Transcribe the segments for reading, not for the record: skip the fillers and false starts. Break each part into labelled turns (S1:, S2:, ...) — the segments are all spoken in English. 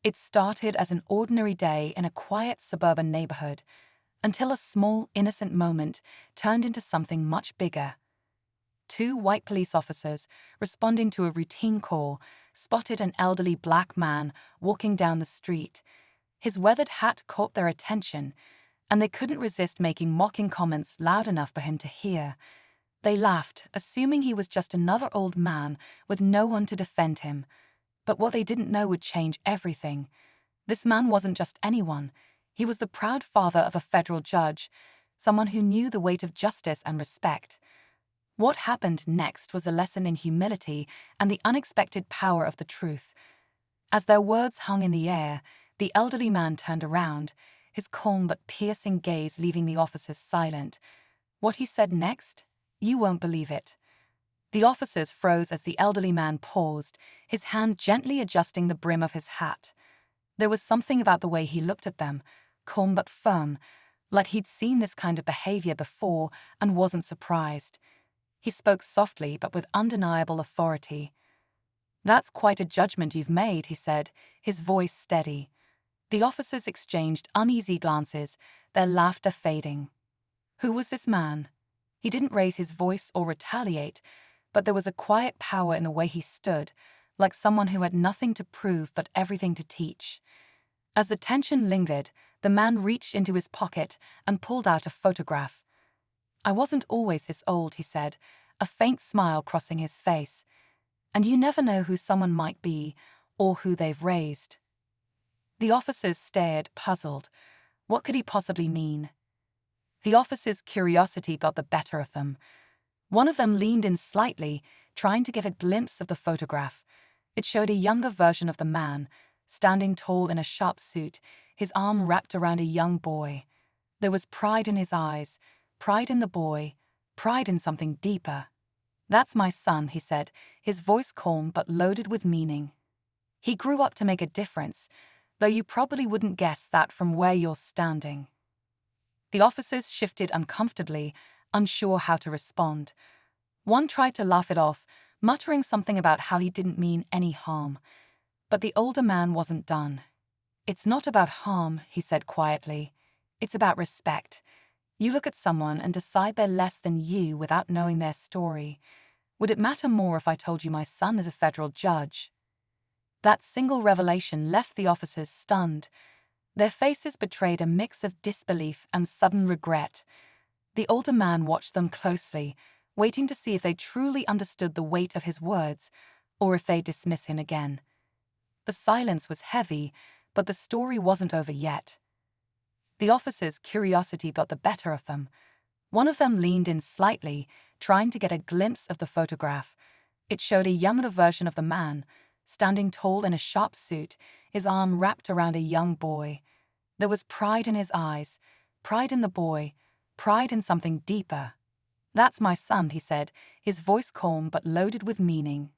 S1: It started as an ordinary day in a quiet suburban neighborhood, until a small, innocent moment turned into something much bigger. Two white police officers, responding to a routine call, spotted an elderly black man walking down the street. His weathered hat caught their attention, and they couldn't resist making mocking comments loud enough for him to hear. They laughed, assuming he was just another old man with no one to defend him. But what they didn't know would change everything. This man wasn't just anyone. He was the proud father of a federal judge, someone who knew the weight of justice and respect. What happened next was a lesson in humility and the unexpected power of the truth. As their words hung in the air, the elderly man turned around, his calm but piercing gaze leaving the officers silent. What he said next? You won't believe it. The officers froze as the elderly man paused, his hand gently adjusting the brim of his hat. There was something about the way he looked at them, calm but firm, like he'd seen this kind of behavior before and wasn't surprised. He spoke softly but with undeniable authority. "That's quite a judgment you've made," he said, his voice steady. The officers exchanged uneasy glances, their laughter fading. Who was this man? He didn't raise his voice or retaliate, but there was a quiet power in the way he stood, like someone who had nothing to prove but everything to teach. As the tension lingered, the man reached into his pocket and pulled out a photograph. "I wasn't always this old," he said, a faint smile crossing his face. "And you never know who someone might be, or who they've raised." The officers stared, puzzled. What could he possibly mean? The officers' curiosity got the better of them. One of them leaned in slightly, trying to get a glimpse of the photograph. It showed a younger version of the man, standing tall in a sharp suit, his arm wrapped around a young boy. There was pride in his eyes, pride in the boy, pride in something deeper. "That's my son," he said, his voice calm but loaded with meaning. "He grew up to make a difference, though you probably wouldn't guess that from where you're standing." The officers shifted uncomfortably, unsure how to respond. One tried to laugh it off, muttering something about how he didn't mean any harm. But the older man wasn't done. "It's not about harm," he said quietly. "It's about respect. You look at someone and decide they're less than you without knowing their story. Would it matter more if I told you my son is a federal judge?" That single revelation left the officers stunned. Their faces betrayed a mix of disbelief and sudden regret. The older man watched them closely, waiting to see if they truly understood the weight of his words, or if they'd dismiss him again. The silence was heavy, but the story wasn't over yet. The officers' curiosity got the better of them. One of them leaned in slightly, trying to get a glimpse of the photograph. It showed a younger version of the man, standing tall in a sharp suit, his arm wrapped around a young boy. There was pride in his eyes, pride in the boy, pride in something deeper. "That's my son," he said, his voice calm but loaded with meaning.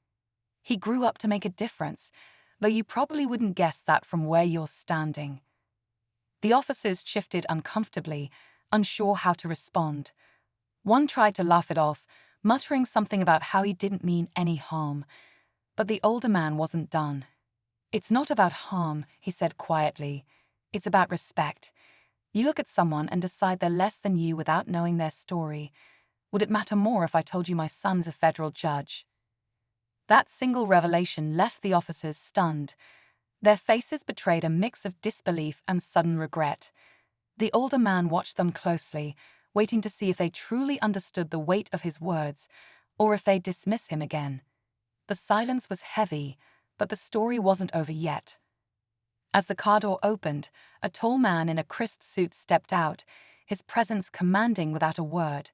S1: "He grew up to make a difference, though you probably wouldn't guess that from where you're standing." The officers shifted uncomfortably, unsure how to respond. One tried to laugh it off, muttering something about how he didn't mean any harm. But the older man wasn't done. "It's not about harm," he said quietly. "It's about respect. You look at someone and decide they're less than you without knowing their story. Would it matter more if I told you my son's a federal judge?" That single revelation left the officers stunned. Their faces betrayed a mix of disbelief and sudden regret. The older man watched them closely, waiting to see if they truly understood the weight of his words, or if they'd dismiss him again. The silence was heavy, but the story wasn't over yet. As the car door opened, a tall man in a crisp suit stepped out, his presence commanding without a word.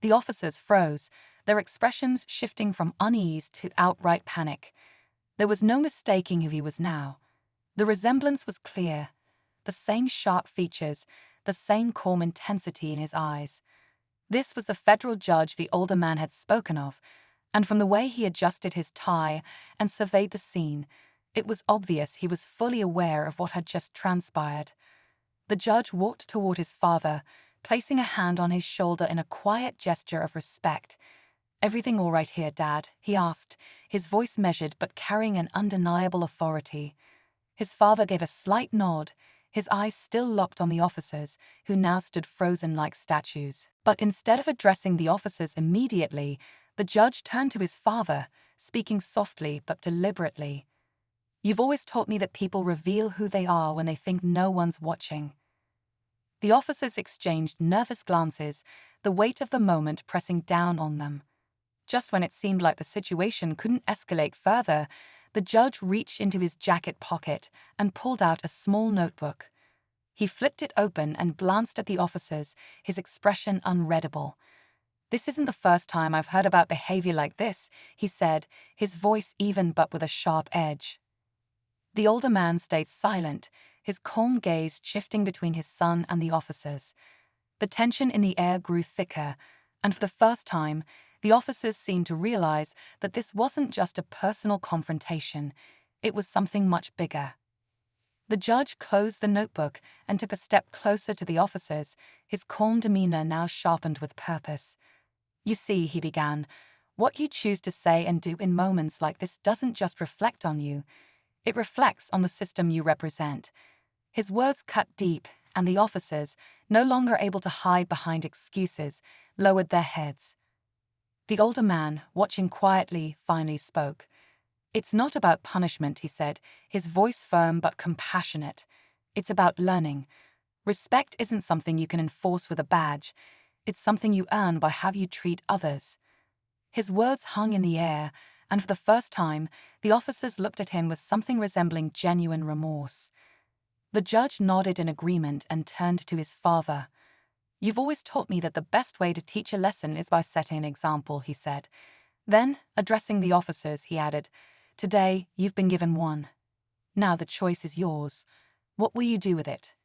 S1: The officers froze, their expressions shifting from unease to outright panic. There was no mistaking who he was now. The resemblance was clear. The same sharp features, the same calm intensity in his eyes. This was the federal judge the older man had spoken of, and from the way he adjusted his tie and surveyed the scene, it was obvious he was fully aware of what had just transpired. The judge walked toward his father, placing a hand on his shoulder in a quiet gesture of respect. "Everything all right here, Dad?" he asked, his voice measured but carrying an undeniable authority. His father gave a slight nod, his eyes still locked on the officers, who now stood frozen like statues. But instead of addressing the officers immediately, the judge turned to his father, speaking softly but deliberately. "You've always taught me that people reveal who they are when they think no one's watching." The officers exchanged nervous glances, the weight of the moment pressing down on them. Just when it seemed like the situation couldn't escalate further, the judge reached into his jacket pocket and pulled out a small notebook. He flipped it open and glanced at the officers, his expression unreadable. "This isn't the first time I've heard about behavior like this," he said, his voice even but with a sharp edge. The older man stayed silent, his calm gaze shifting between his son and the officers. The tension in the air grew thicker, and for the first time, the officers seemed to realize that this wasn't just a personal confrontation, it was something much bigger. The judge closed the notebook and took a step closer to the officers, his calm demeanor now sharpened with purpose. "You see," he began, "what you choose to say and do in moments like this doesn't just reflect on you, it reflects on the system you represent." His words cut deep, and the officers, no longer able to hide behind excuses, lowered their heads. The older man, watching quietly, finally spoke. "It's not about punishment," he said, his voice firm but compassionate. "It's about learning. Respect isn't something you can enforce with a badge. It's something you earn by how you treat others." His words hung in the air, and for the first time, the officers looked at him with something resembling genuine remorse. The judge nodded in agreement and turned to his father. "You've always taught me that the best way to teach a lesson is by setting an example," he said. Then, addressing the officers, he added, "Today, you've been given one. Now the choice is yours. What will you do with it?"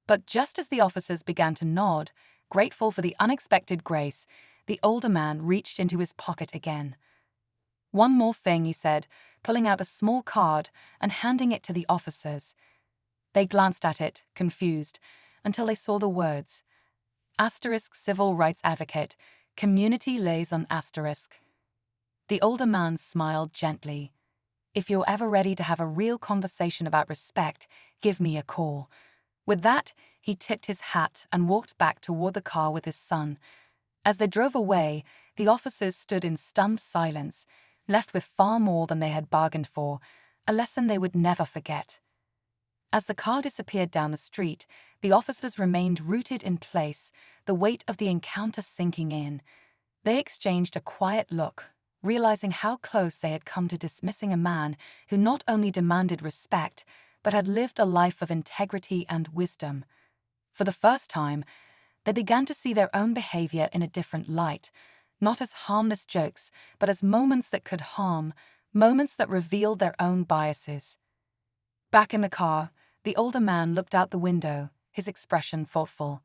S1: But just as the officers began to nod, grateful for the unexpected grace, the older man reached into his pocket again. "One more thing," he said, pulling out a small card and handing it to the officers. They glanced at it, confused, until they saw the words, *Civil Rights Advocate, Community Liaison *. The older man smiled gently. "If you're ever ready to have a real conversation about respect, give me a call." With that, he tipped his hat and walked back toward the car with his son. As they drove away, the officers stood in stunned silence, left with far more than they had bargained for, a lesson they would never forget. As the car disappeared down the street, the officers remained rooted in place, the weight of the encounter sinking in. They exchanged a quiet look, realizing how close they had come to dismissing a man who not only demanded respect, but had lived a life of integrity and wisdom. For the first time, they began to see their own behavior in a different light, not as harmless jokes, but as moments that could harm, moments that revealed their own biases. Back in the car, the older man looked out the window, his expression thoughtful.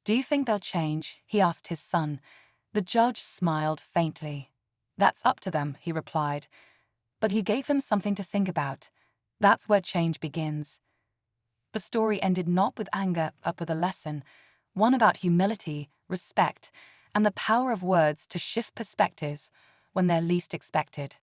S1: "Do you think they'll change?" he asked his son. The judge smiled faintly. "That's up to them," he replied. But he gave them something to think about. That's where change begins. The story ended not with anger, but with a lesson, one about humility, respect, and the power of words to shift perspectives when they're least expected.